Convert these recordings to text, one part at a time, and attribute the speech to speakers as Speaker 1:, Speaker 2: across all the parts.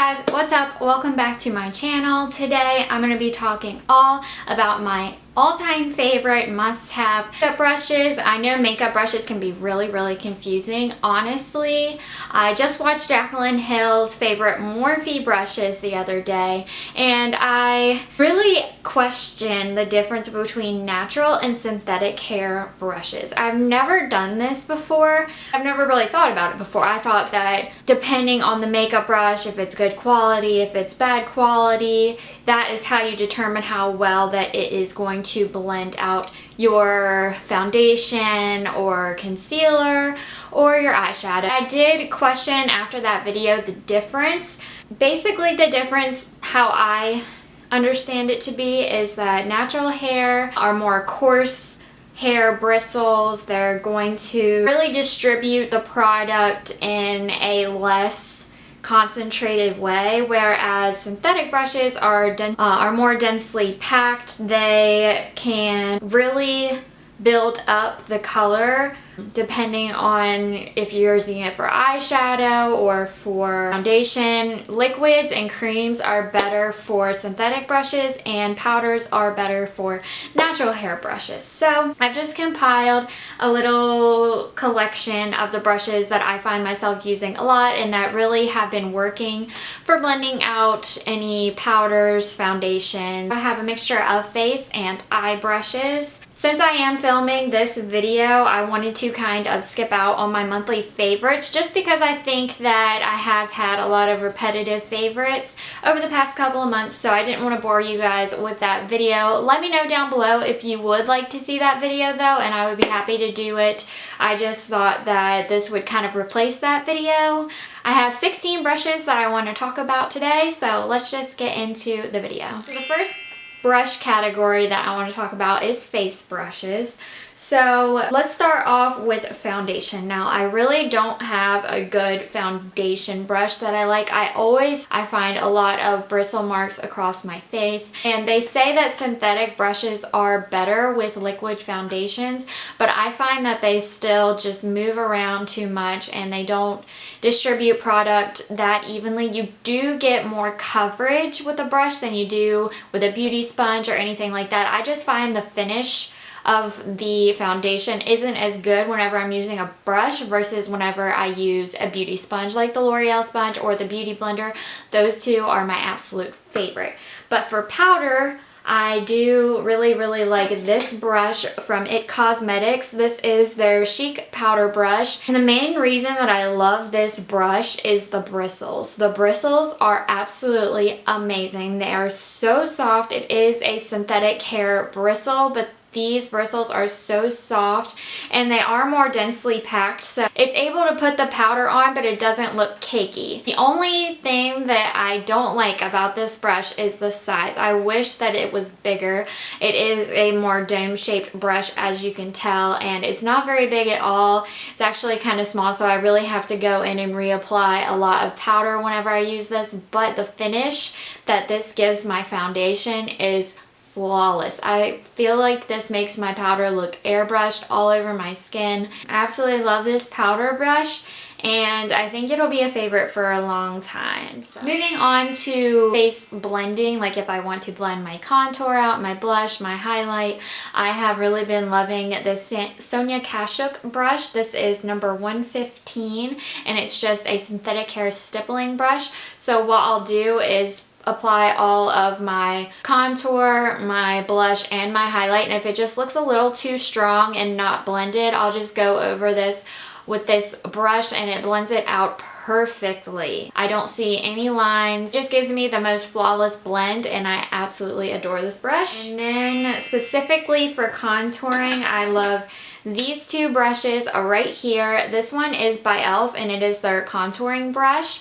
Speaker 1: guys, what's up? Welcome back to my channel. Today I'm going to be talking all about my all-time favorite must-have makeup brushes. I know makeup brushes can be really confusing. Honestly, I just watched Jaclyn Hill's favorite Morphe brushes the other day, and I really questioned the difference between natural and synthetic hair brushes. I've never done this before. I've never really thought about it before. I thought that depending on the makeup brush, if it's good quality, if it's bad quality, that is how you determine how well that it is going to blend out your foundation or concealer or your eyeshadow. I did question after that video the difference. Basically the difference, how I understand it to be, is that natural hair are more coarse hair bristles. They're going to really distribute the product in a less concentrated way, whereas synthetic brushes are more densely packed. They can really build up the color depending on if you're using it for eyeshadow or for foundation. Liquids and creams are better for synthetic brushes and powders are better for natural hair brushes. So I've just compiled a little collection of the brushes that I find myself using a lot and that really have been working for blending out any powders, foundation. I have a mixture of face and eye brushes. Since I am filming this video, I wanted to kind of skip out on my monthly favorites just because I think that I have had a lot of repetitive favorites over the past couple of months, so I didn't want to bore you guys with that video. Let me know down below if you would like to see that video though, and I would be happy to do it. I just thought that this would kind of replace that video. I have 16 brushes that I want to talk about today, so let's just get into the video. So the first brush category that I want to talk about is face brushes. So let's start off with foundation. Now, I really don't have a good foundation brush that I like. I find a lot of bristle marks across my face, and they say that synthetic brushes are better with liquid foundations, but I find that they still just move around too much and they don't distribute product that evenly. You do get more coverage with a brush than you do with a beauty sponge or anything like that. I just find the finish of the foundation isn't as good whenever I'm using a brush versus whenever I use a beauty sponge like the L'Oreal sponge or the Beauty Blender. Those two are my absolute favorite. But for powder, I do really like this brush from IT Cosmetics. This is their Chic Powder Brush. And the main reason that I love this brush is the bristles. The bristles are absolutely amazing. They are so soft. It is a synthetic hair bristle, but these bristles are so soft and they are more densely packed, so it's able to put the powder on, but it doesn't look cakey. The only thing that I don't like about this brush is the size. I wish that it was bigger. It is a more dome-shaped brush, as you can tell, and it's not very big at all. It's actually kind of small, so I really have to go in and reapply a lot of powder whenever I use this, but the finish that this gives my foundation is flawless. I feel like this makes my powder look airbrushed all over my skin. I absolutely love this powder brush, and I think it'll be a favorite for a long time. So moving on to face blending, like if I want to blend my contour out, my blush, my highlight, I have really been loving this Sonia Kashuk brush. This is number 115, and it's just a synthetic hair stippling brush. So what I'll do is apply all of my contour, my blush, and my highlight, and if it just looks a little too strong and not blended, I'll just go over this with this brush and it blends it out perfectly. I don't see any lines. It just gives me the most flawless blend, and I absolutely adore this brush. And then specifically for contouring, I love these two brushes right here. This one is by e.l.f. and it is their contouring brush.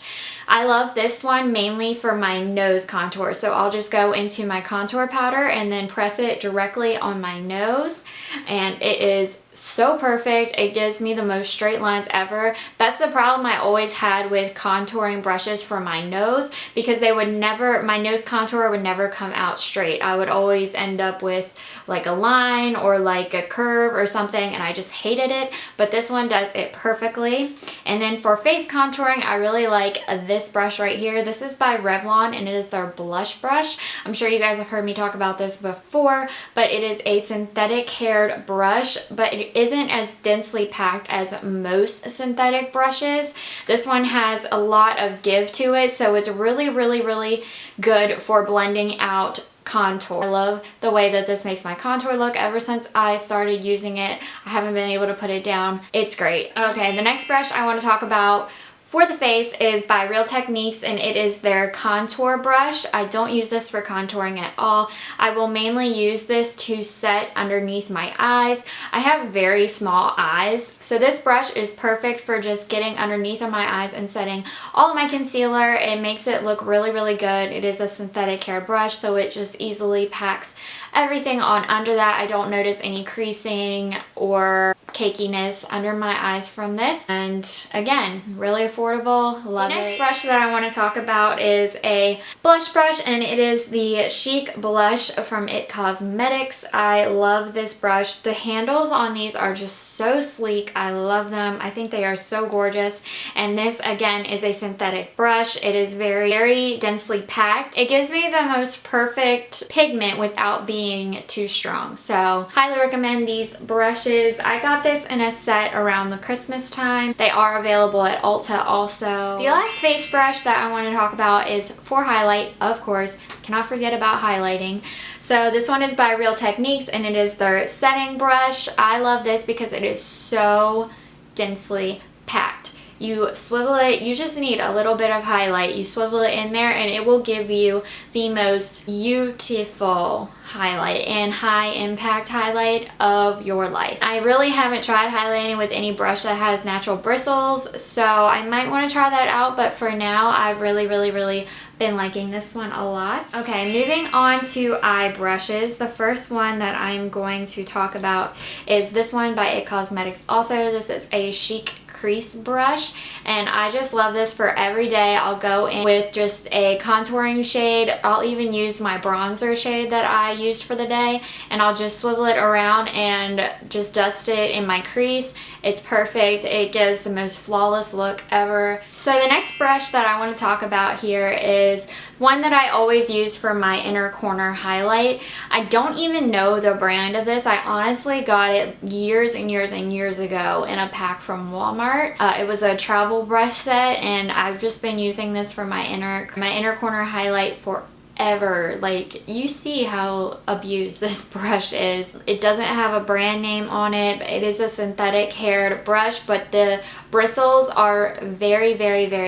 Speaker 1: I love this one mainly for my nose contour. So I'll just go into my contour powder and then press it directly on my nose, and it is so perfect. It gives me the most straight lines ever. That's the problem I always had with contouring brushes for my nose, because they would never, my nose contour would never come out straight. I would always end up with like a line or like a curve or something, and I just hated it, but this one does it perfectly. And then for face contouring, I really like this this brush right here. This is by Revlon and it is their blush brush. I'm sure you guys have heard me talk about this before, but it is a synthetic haired brush, but it isn't as densely packed as most synthetic brushes. This one has a lot of give to it, so it's really, really, really good for blending out contour. I love the way that this makes my contour look. Ever since I started using it, I haven't been able to put it down. It's great. Okay, the next brush I want to talk about for the face is by Real Techniques, and it is their contour brush. I don't use this for contouring at all. I will mainly use this to set underneath my eyes. I have very small eyes, so this brush is perfect for just getting underneath of my eyes and setting all of my concealer. It makes it look really, really good. It is a synthetic hair brush, so it just easily packs everything on under that. I don't notice any creasing or cakiness under my eyes from this, and again, really affordable. Love it. The next brush that I want to talk about is a blush brush, and it is the Chic blush from IT Cosmetics. I love this brush. The handles on these are just so sleek. I love them. I think they are so gorgeous, and this again is a synthetic brush. It is very, very densely packed. It gives me the most perfect pigment without being too strong, so highly recommend these brushes. I got this in a set around the Christmas time. They are available at Ulta also. The last face brush that I want to talk about is for highlight, of course. Cannot forget about highlighting. So this one is by Real Techniques and it is their setting brush. I love this because it is so densely packed. You swivel it, you just need a little bit of highlight. You swivel it in there and it will give you the most beautiful highlight and high impact highlight of your life. I really haven't tried highlighting with any brush that has natural bristles, so I might want to try that out, but for now I've really been liking this one a lot. Okay, moving on to eye brushes. The first one that I'm going to talk about is this one by IT Cosmetics. Also, this is a Chic crease brush, and I just love this for every day. I'll go in with just a contouring shade. I'll even use my bronzer shade that I used for the day, and I'll just swivel it around and just dust it in my crease. It's perfect. It gives the most flawless look ever. So the next brush that I want to talk about here is one that I always use for my inner corner highlight. I don't even know the brand of this. I honestly got it years and years and years ago in a pack from Walmart. It was a travel brush set, and I've just been using this for my inner corner highlight forever. Like, you see how abused this brush is. It doesn't have a brand name on it. It is a synthetic haired brush, but the bristles are very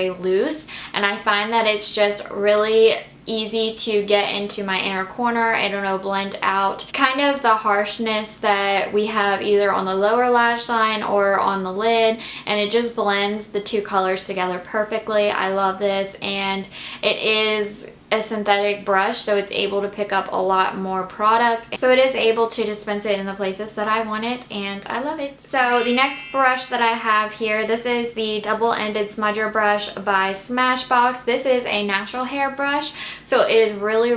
Speaker 1: loose, and I find that it's just really easy to get into my inner corner. I don't know, blend out kind of the harshness that we have either on the lower lash line or on the lid, and it just blends the two colors together perfectly. I love this, and it is a synthetic brush, so it's able to pick up a lot more product, so it is able to dispense it in the places that I want it, and I love it. So the next brush that I have here, this is the double-ended smudger brush by Smashbox. This is a natural hair brush, so it is really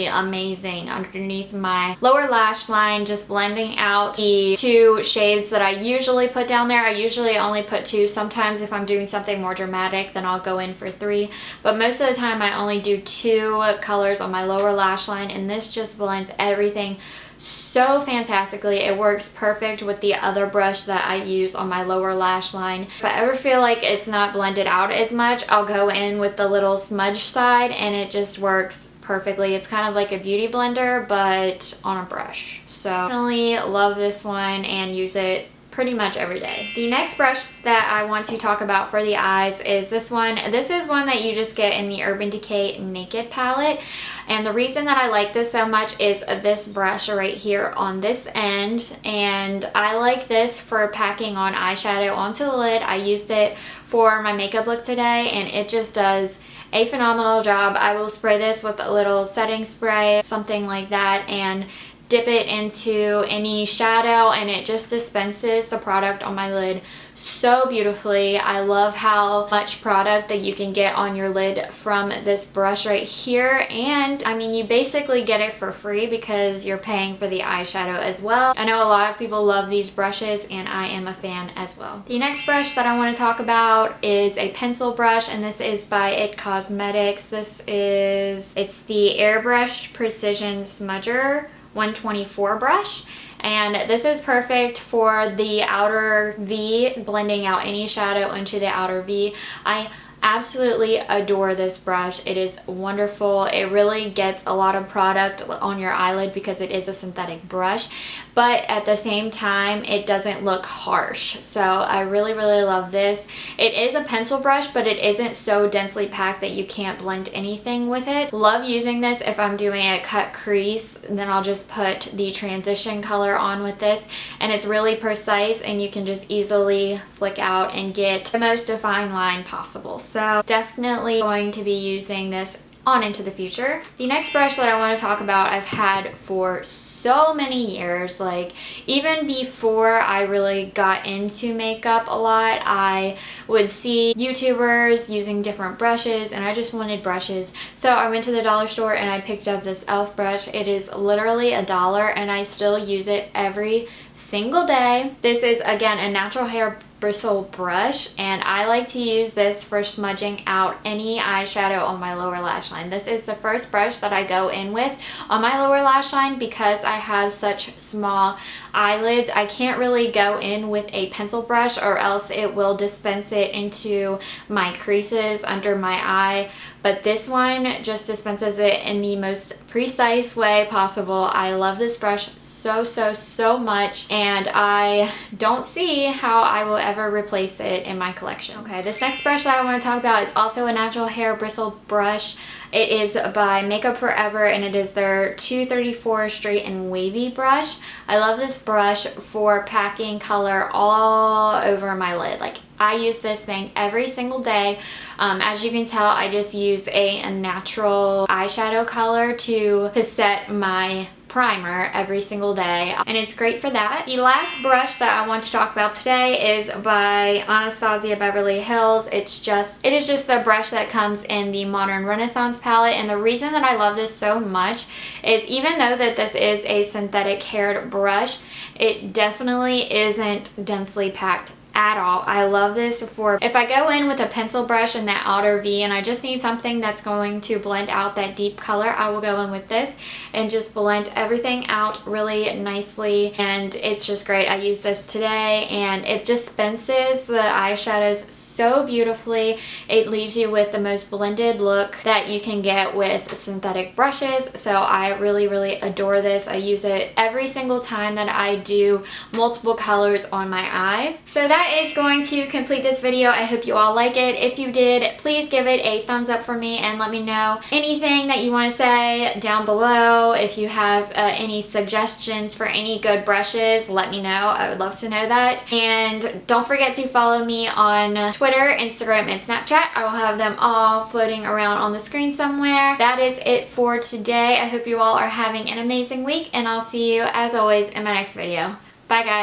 Speaker 1: amazing underneath my lower lash line, just blending out the two shades that I usually put down there. I usually only put two. Sometimes if I'm doing something more dramatic, then I'll go in for 3, but most of the time I only do 2 colors on my lower lash line, and this just blends everything so fantastically. It works perfect with the other brush that I use on my lower lash line. If I ever feel like it's not blended out as much, I'll go in with the little smudge side, and it just works perfectly. It's kind of like a beauty blender, but on a brush. So definitely love this one and use it pretty much every day. The next brush that I want to talk about for the eyes is this one. This is one that you just get in the Urban Decay Naked palette, and the reason that I like this so much is this brush right here on this end, and I like this for packing on eyeshadow onto the lid. I used it for my makeup look today, and it just does a phenomenal job. I will spray this with a little setting spray, something like that, and dip it into any shadow and it just dispenses the product on my lid so beautifully. I love how much product that you can get on your lid from this brush right here, and I mean, you basically get it for free because you're paying for the eyeshadow as well. I know a lot of people love these brushes and I am a fan as well. The next brush that I want to talk about is a pencil brush, and this is by IT Cosmetics. It's the Airbrush Precision Smudger 124 brush. And this is perfect for the outer V, blending out any shadow into the outer V. I absolutely adore this brush. It is wonderful. It really gets a lot of product on your eyelid because it is a synthetic brush, but at the same time it doesn't look harsh. So I really love this. It is a pencil brush, but it isn't so densely packed that you can't blend anything with it. Love using this if I'm doing a cut crease, then I'll just put the transition color on with this, and it's really precise and you can just easily flick out and get the most defined line possible. So definitely going to be using this on into the future. The next brush that I want to talk about I've had for so many years. Like, even before I really got into makeup a lot, I would see YouTubers using different brushes and I just wanted brushes. So I went to the dollar store and I picked up this e.l.f. brush. It is literally $1 and I still use it every single day. This is, again, a natural hair bristle brush, and I like to use this for smudging out any eyeshadow on my lower lash line. This is the first brush that I go in with on my lower lash line because I have such small eyelids. I can't really go in with a pencil brush or else it will dispense it into my creases under my eye, but this one just dispenses it in the most precise way possible. I love this brush so much, and I don't see how I will ever replace it in my collection. Okay, this next brush that I want to talk about is also a natural hair bristle brush. It is by Makeup Forever and it is their 234 Straight and Wavy brush. I love this brush for packing color all over my lid. Like, I use this thing every single day. As you can tell, I just use a natural eyeshadow color to set my primer every single day, and it's great for that. The last brush that I want to talk about today is by Anastasia Beverly Hills. It is just the brush that comes in the Modern Renaissance palette, and the reason that I love this so much is even though that this is a synthetic haired brush, it definitely isn't densely packed at all. I love this for if I go in with a pencil brush in that outer V and I just need something that's going to blend out that deep color, I will go in with this and just blend everything out really nicely, and it's just great. I use this today and it dispenses the eyeshadows so beautifully. It leaves you with the most blended look that you can get with synthetic brushes, so I really adore this. I use it every single time that I do multiple colors on my eyes. So that is going to complete this video. I hope you all like it. If you did, please give it a thumbs up for me and let me know anything that you want to say down below. If you have any suggestions for any good brushes, let me know. I would love to know that. And don't forget to follow me on Twitter, Instagram, and Snapchat. I will have them all floating around on the screen somewhere. That is it for today. I hope you all are having an amazing week, and I'll see you as always in my next video. Bye guys.